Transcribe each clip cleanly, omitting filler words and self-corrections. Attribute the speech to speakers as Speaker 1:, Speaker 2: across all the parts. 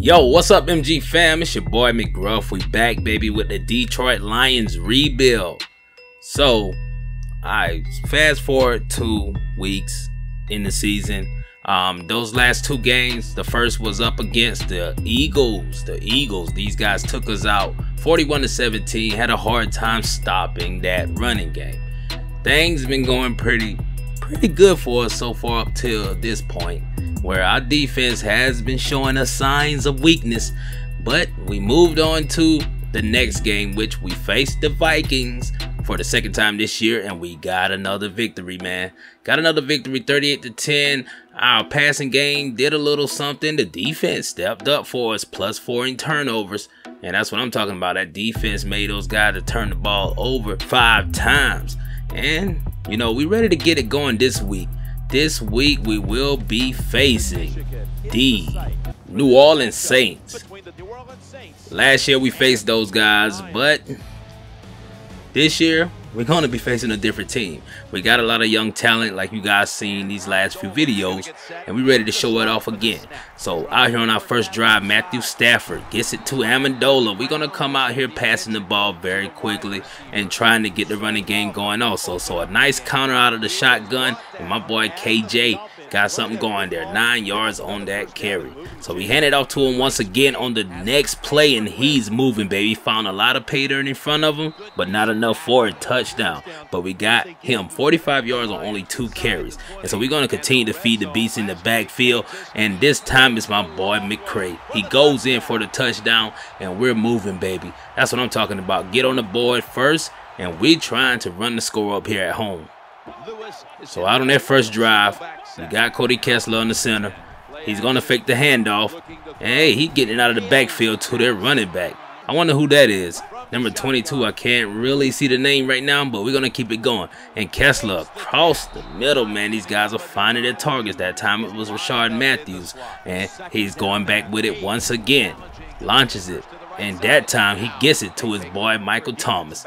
Speaker 1: Yo, what's up, MG fam? It's your boy McGruff. We back, baby, with the Detroit Lions rebuild. So, I fast forward 2 weeks in the season. Those last 2 games, the first was up against the Eagles. These guys took us out 41-17. Had a hard time stopping that running game. Things been going pretty good for us so far up till this point, where our defense has been showing us signs of weakness. But we moved on to the next game, which we faced the Vikings for the second time this year, and we got another victory, man. Got another victory, 38-10. Our passing game did a little something. The defense stepped up for us, +4 in turnovers, and that's what I'm talking about. That defense made those guys to turn the ball over 5 times. And you know, we ready to get it going this week. This week we will be facing the New Orleans Saints. Last year we faced those guys, but this year we're going to be facing a different team. We got a lot of young talent, like you guys seen these last few videos, and we ready to show it off again. So out here on our first drive, Matthew Stafford gets it to Amendola. We're going to come out here passing the ball very quickly and trying to get the running game going also. So a nice counter out of the shotgun, and my boy KJ got something going there. 9 yards on that carry. So we hand it off to him once again on the next play, and he's moving, baby. Found a lot of pay dirt in front of him, but not enough for a touchdown. But we got him 45 yards on only 2 carries. And so we're going to continue to feed the beast in the backfield. And this time it's my boy McCray. He goes in for the touchdown, and we're moving, baby. That's what I'm talking about. Get on the board first, and we're trying to run the score up here at home. So out on that first drive, we got Cody Kessler in the center. He's going to fake the handoff. And hey, he's getting out of the backfield to their running back. I wonder who that is. Number 22, I can't really see the name right now, but we're going to keep it going. And Kessler across the middle, man. These guys are finding their targets. That time it was Rashard Matthews. And he's going back with it once again. Launches it. And that time he gets it to his boy Michael Thomas.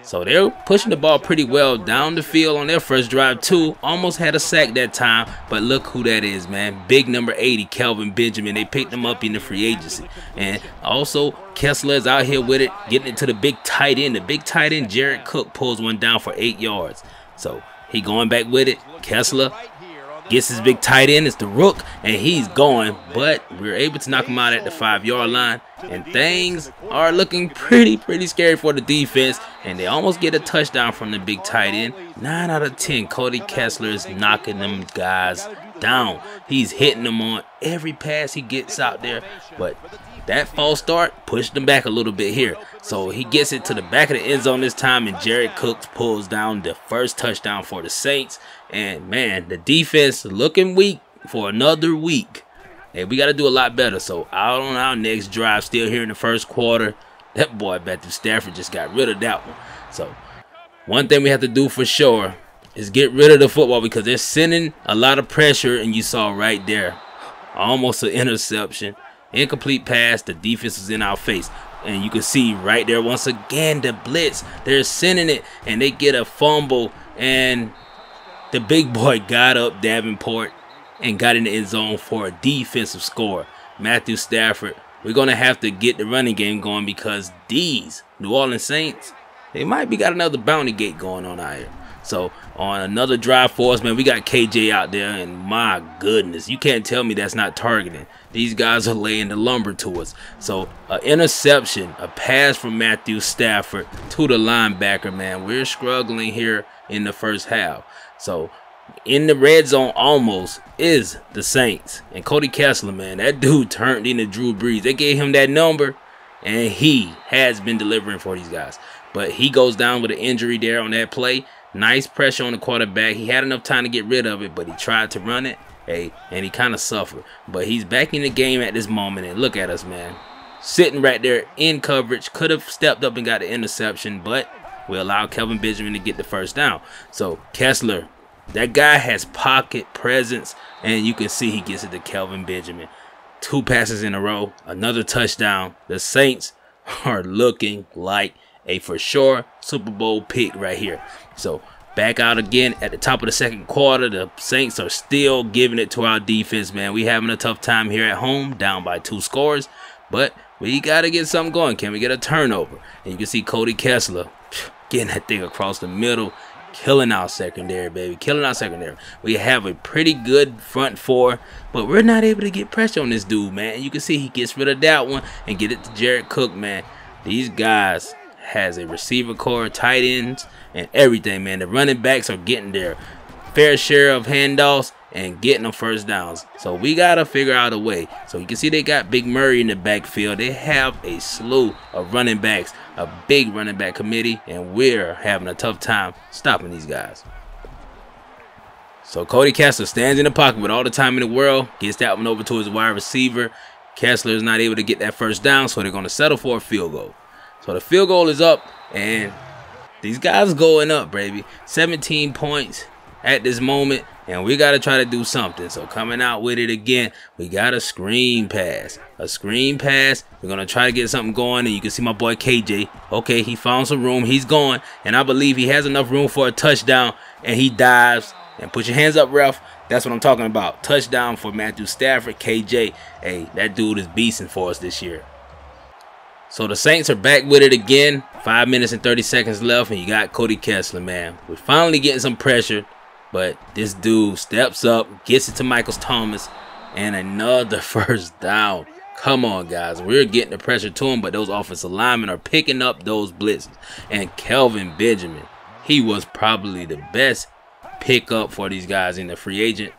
Speaker 1: So they're pushing the ball pretty well down the field on their first drive too. Almost had a sack that time, but look who that is, man. Big number 80, Kelvin Benjamin. They picked him up in the free agency. And also Kessler is out here with it, getting it to the big tight end. The big tight end, Jared Cook, pulls one down for 8 yards. So he going back with it. Kessler gets his big tight end. It's the Rook, and he's going, but we're able to knock him out at the 5-yard line. And things are looking pretty scary for the defense, and they almost get a touchdown from the big tight end. 9 out of 10, Cody Kessler is knocking them guys down. He's hitting them on every pass he gets out there, but that false start pushed him back a little bit here. So he gets it to the back of the end zone this time, and Jared Cook pulls down the first touchdown for the Saints. And man, the defense looking weak for another week. Hey, we got to do a lot better. So out on our next drive, still here in the first quarter, that boy Matthew Stafford just got rid of that one. So one thing we have to do for sure is get rid of the football, because they're sending a lot of pressure, and you saw right there, almost an interception. Incomplete pass. The defense is in our face. And you can see right there once again the blitz. They're sending it, and they get a fumble. And the big boy got up, Davenport, and got in the end zone for a defensive score. Matthew Stafford. We're going to have to get the running game going, because these New Orleans Saints, they might be got another bounty gate going on out here. So on another drive for us, man, we got KJ out there, and my goodness, you can't tell me that's not targeting. These guys are laying the lumber to us. So an interception, a pass from Matthew Stafford to the linebacker, man. We're struggling here in the first half. So in the red zone almost is the Saints. And Cody Kessler, man, that dude turned into Drew Brees. They gave him that number, and he has been delivering for these guys. But he goes down with an injury there on that play. Nice pressure on the quarterback. He had enough time to get rid of it, but he tried to run it, and he kind of suffered. But he's back in the game at this moment, and look at us, man. Sitting right there in coverage. Could have stepped up and got the interception, but we allowed Kelvin Benjamin to get the first down. So Kessler, that guy has pocket presence, and you can see he gets it to Kelvin Benjamin. 2 passes in a row, another touchdown. The Saints are looking like a for sure Super Bowl pick right here. So Back out again at the top of the second quarter. The Saints are still giving it to our defense, man. We having a tough time here at home, down by 2 scores. But we got to get something going. Can we get a turnover? And you can see Cody Kessler getting that thing across the middle, killing our secondary, baby. Killing our secondary. We have a pretty good front four, but we're not able to get pressure on this dude, man. You can see he gets rid of that one and get it to Jared Cook, man. These guys has a receiver core, tight ends, and everything, man. The running backs are getting their fair share of handoffs and getting them first downs. So we got to figure out a way. So you can see they got Big Murray in the backfield. They have a slew of running backs, a big running back committee, and we're having a tough time stopping these guys. So Cody Kessler stands in the pocket with all the time in the world, gets that one over to his wide receiver. Kessler is not able to get that first down, so they're going to settle for a field goal. So the field goal is up, and these guys going up, baby. 17 points at this moment, and we got to try to do something. So coming out with it again, we got a screen pass. A screen pass. We're going to try to get something going, and you can see my boy KJ. Okay, he found some room. He's going, and I believe he has enough room for a touchdown, and he dives. And put your hands up, ref. That's what I'm talking about. Touchdown for Matthew Stafford. KJ, hey, that dude is beasting for us this year. So the Saints are back with it again. 5 minutes and 30 seconds left, and you got Cody Kessler, man. We're finally getting some pressure, but this dude steps up, gets it to Michael Thomas, and another first down. Come on, guys. We're getting the pressure to him, but those offensive linemen are picking up those blitzes. And Kelvin Benjamin, he was probably the best pickup for these guys in the free agent,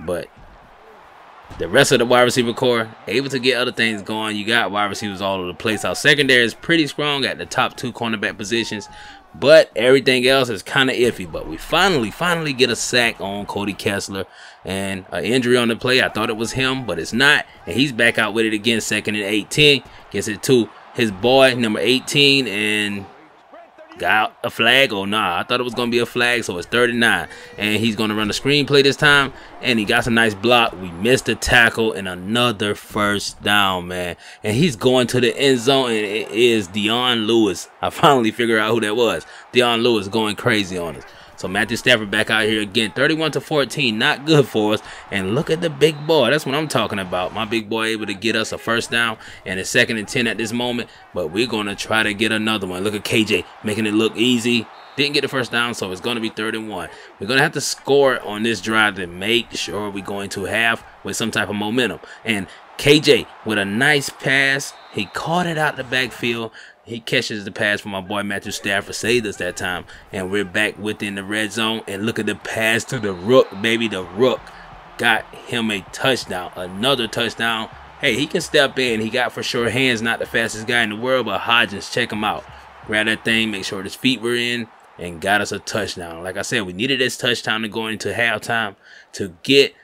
Speaker 1: but the rest of the wide receiver core able to get other things going. You got wide receivers all over the place. Our secondary is pretty strong at the top 2 cornerback positions, but everything else is kind of iffy. But we finally get a sack on Cody Kessler, and an injury on the play. I thought it was him, but it's not, and he's back out with it again. 2nd and 18, gets it to his boy number 18, and got a flag. Oh nah, I thought it was gonna be a flag. So it's 3rd and 9, and he's gonna run the screenplay this time, and he got some nice block. We missed the tackle, and another first down, man. And he's going to the end zone, and it is Dion Lewis. I finally figured out who that was. Dion Lewis going crazy on us. So Matthew Stafford back out here again. 31-14, not good for us. And look at the big boy. That's what I'm talking about. My big boy able to get us a first down, and it's 2nd and 10 at this moment. But we're going to try to get another one. Look at KJ making it look easy. Didn't get the first down, so it's going to be 3rd and 1. We're going to have to score on this drive to make sure we're going to have with some type of momentum. And KJ with a nice pass. He caught it out the backfield. He catches the pass from my boy Matthew Stafford, saved us that time, and we're back within the red zone. And look at the pass to the Rook, baby. The Rook got him a touchdown, another touchdown. Hey, he can step in. He got for sure hands, not the fastest guy in the world, but Hodgins, check him out. Grab that thing, make sure his feet were in, and got us a touchdown. Like I said, we needed this touchdown to go into halftime to get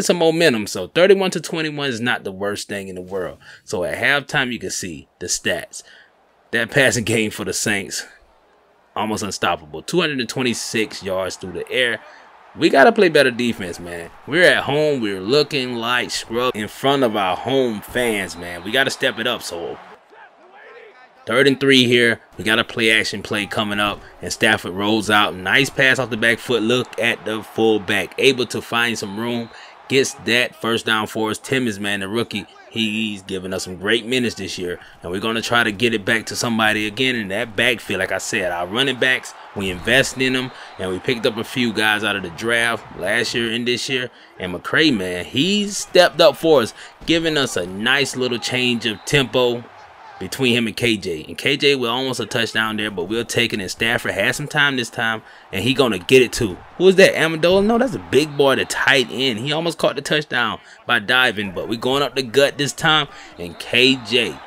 Speaker 1: some momentum. So 31-21 is not the worst thing in the world. So at halftime, you can see the stats. That passing game for the Saints, almost unstoppable. 226 yards through the air. We got to play better defense, man. We're at home. We're looking like scrub in front of our home fans, man. We got to step it up. So 3rd and 3 here. We got a play action play coming up, and Stafford rolls out. Nice pass off the back foot. Look at the fullback. Able to find some room. Gets that first down for us. Timmons, man, the rookie. He's giving us some great minutes this year, and we're going to try to get it back to somebody again in that backfield. Like I said, our running backs, we invest in them, and we picked up a few guys out of the draft last year and this year. And McCray, man, he's stepped up for us, giving us a nice little change of tempo between him and KJ. And KJ with almost a touchdown there, but we'll take it. And Stafford has some time this time, and he's going to get it too. Who is that, Amendola? No, that's a big boy, the tight end. He almost caught the touchdown by diving, but we're going up the gut this time. And KJ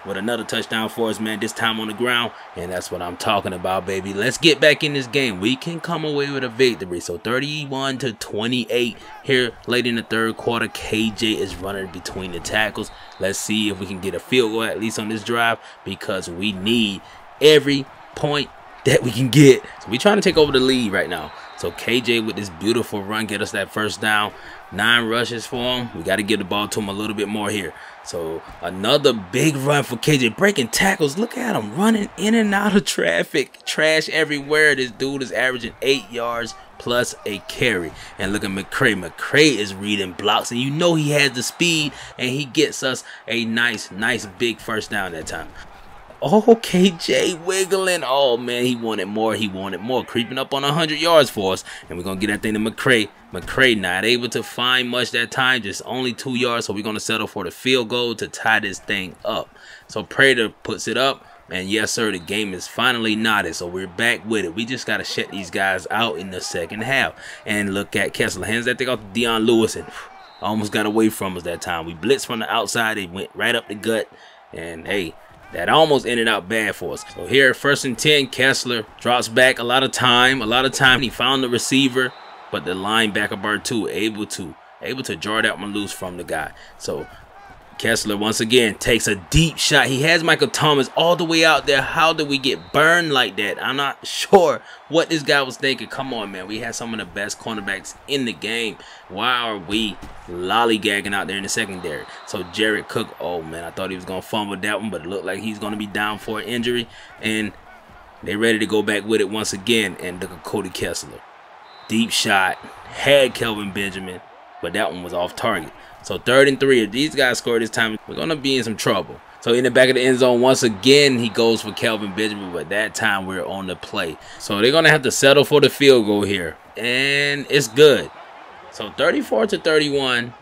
Speaker 1: with another touchdown for us, man, this time on the ground. And that's what I'm talking about, baby. Let's get back in this game. We can come away with a victory. So 31-28 here late in the 3rd quarter. KJ is running between the tackles. Let's see if we can get a field goal at least on this drive, because we need every point that we can get. So we're trying to take over the lead right now. So KJ with this beautiful run get us that first down. 9 rushes for him. We got to give the ball to him a little bit more here. So another big run for KJ, breaking tackles. Look at him running in and out of traffic, trash everywhere. This dude is averaging 8 yards plus a carry. And look at McCray. McCray is reading blocks, and you know he has the speed, and he gets us a nice big first down that time. Oh, KJ wiggling. Oh, man, he wanted more. He wanted more. Creeping up on 100 yards for us. And we're going to get that thing to McCray. McCray not able to find much that time. Just only 2 yards. So we're going to settle for the field goal to tie this thing up. So Prater puts it up. And yes, sir, the game is finally knotted. So we're back with it. We just got to shut these guys out in the second half. And look at Kessler. Hands that thing off to Dion Lewis. And almost got away from us that time. We blitzed from the outside. It went right up the gut. And, hey, that almost ended up bad for us. So here, 1st and 10, Kessler drops back a lot of time. He found the receiver, but the linebacker Bartu able to jar that one loose from the guy. So Kessler once again takes a deep shot. He has Michael Thomas all the way out there. How did we get burned like that? I'm not sure what this guy was thinking. Come on, man. We had some of the best cornerbacks in the game. Why are we lollygagging out there in the secondary? So Jared Cook, oh, man, I thought he was going to fumble that one, but it looked like he's going to be down for an injury. And they're ready to go back with it once again. And look at Cody Kessler. Deep shot. Had Kelvin Benjamin, but that one was off target. So 3rd and 3. If these guys score this time, we're going to be in some trouble. So in the back of the end zone, once again, he goes for Kelvin Benjamin, but that time we're on the play. So they're going to have to settle for the field goal here. And it's good. So 34-31.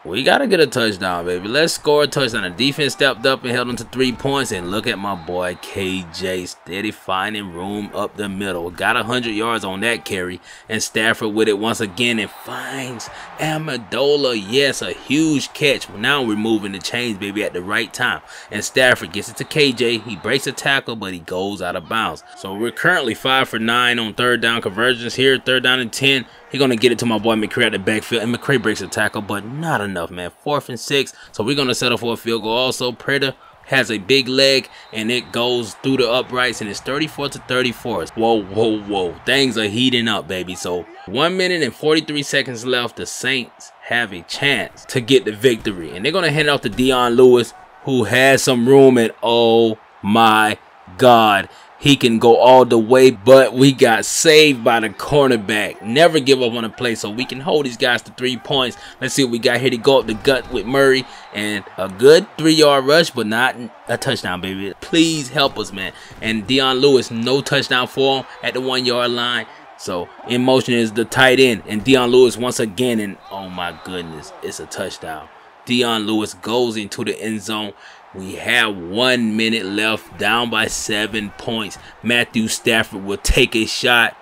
Speaker 1: We got to get a touchdown, baby. Let's score a touchdown. The defense stepped up and held them to 3 points. And look at my boy, KJ, steady finding room up the middle. Got 100 yards on that carry. And Stafford with it once again and finds Amendola. Yes, a huge catch. Now we're moving the chains, baby, at the right time. And Stafford gets it to KJ. He breaks a tackle, but he goes out of bounds. So we're currently 5 for 9 on 3rd down conversions here. 3rd down and 10. He's going to get it to my boy McCray at the backfield. And McCray breaks a tackle, but not enough, man. 4th and 6. So we're going to settle for a field goal. Also, Prater has a big leg, and it goes through the uprights, and it's 34-34. Whoa, whoa, whoa. Things are heating up, baby. So 1 minute and 43 seconds left. The Saints have a chance to get the victory. And they're going to hand it off to Dion Lewis, who has some room, and oh my God, he can go all the way, but we got saved by the cornerback. Never give up on a play, so we can hold these guys to 3 points. Let's see what we got here to go up the gut with Murray. And a good 3-yard rush, but not a touchdown, baby. Please help us, man. And Dion Lewis, no touchdown for him at the 1-yard line. So in motion is the tight end. And Dion Lewis once again, and oh my goodness, it's a touchdown. Dion Lewis goes into the end zone. We have 1 minute left, down by 7 points. Matthew Stafford will take a shot.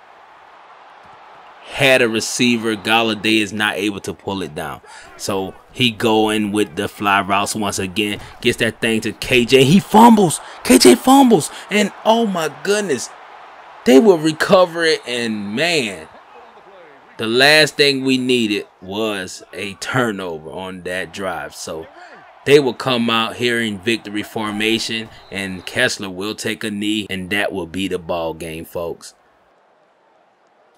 Speaker 1: Had a receiver. Galladay is not able to pull it down. So he going with the fly routes once again. Gets that thing to KJ. He fumbles. KJ fumbles. And oh my goodness. They will recover it. And man, the last thing we needed was a turnover on that drive. So they will come out here in victory formation, and Kessler will take a knee, and that will be the ball game, folks.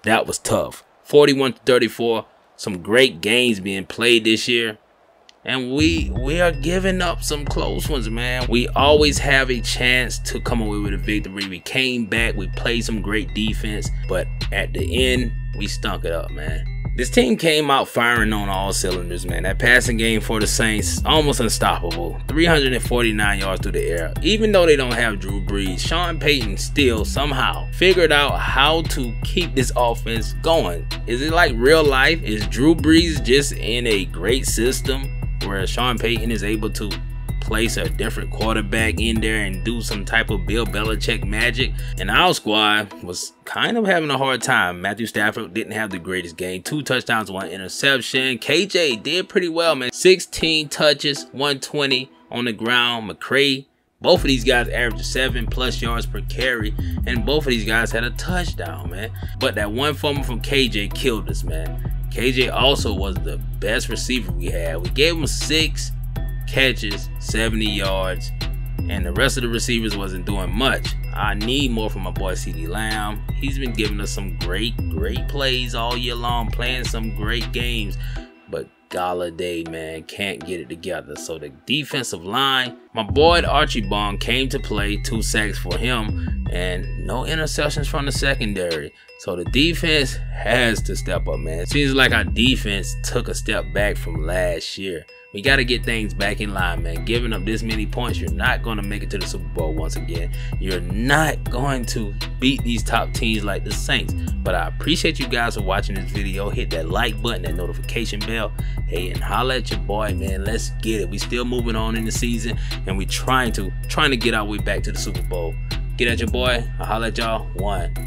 Speaker 1: That was tough. 41-34. Some great games being played this year. And we are giving up some close ones, man. We always have a chance to come away with a victory. We came back. We played some great defense. But at the end, we stunk it up, man. This team came out firing on all cylinders, man. That passing game for the Saints, almost unstoppable. 349 yards through the air. Even though they don't have Drew Brees, Sean Payton still somehow figured out how to keep this offense going. Is it like real life? Is Drew Brees just in a great system where Sean Payton is able to place a different quarterback in there and do some type of Bill Belichick magic? And our squad was kind of having a hard time. Matthew Stafford didn't have the greatest game. 2 touchdowns, 1 interception. KJ did pretty well, man. 16 touches, 120 on the ground. McCray, both of these guys averaged 7+ yards per carry, and both of these guys had a touchdown, man. But that one fumble from KJ killed us, man. KJ also was the best receiver we had. We gave him 6 catches, 70 yards, and the rest of the receivers wasn't doing much. I need more from my boy CeeDee Lamb. He's been giving us some great plays all year long, playing some great games. But Galladay, man, can't get it together. So the defensive line, my boy Archie Bond came to play, 2 sacks for him, and no interceptions from the secondary. So the defense has to step up, man. It seems like our defense took a step back from last year. We got to get things back in line, man. Giving up this many points, you're not going to make it to the Super Bowl once again. You're not going to beat these top teams like the Saints. But I appreciate you guys for watching this video. Hit that like button, that notification bell. Hey, and holla at your boy, man. Let's get it. We still moving on in the season, and we trying to get our way back to the Super Bowl. Get at your boy. I'll holla at y'all. 1.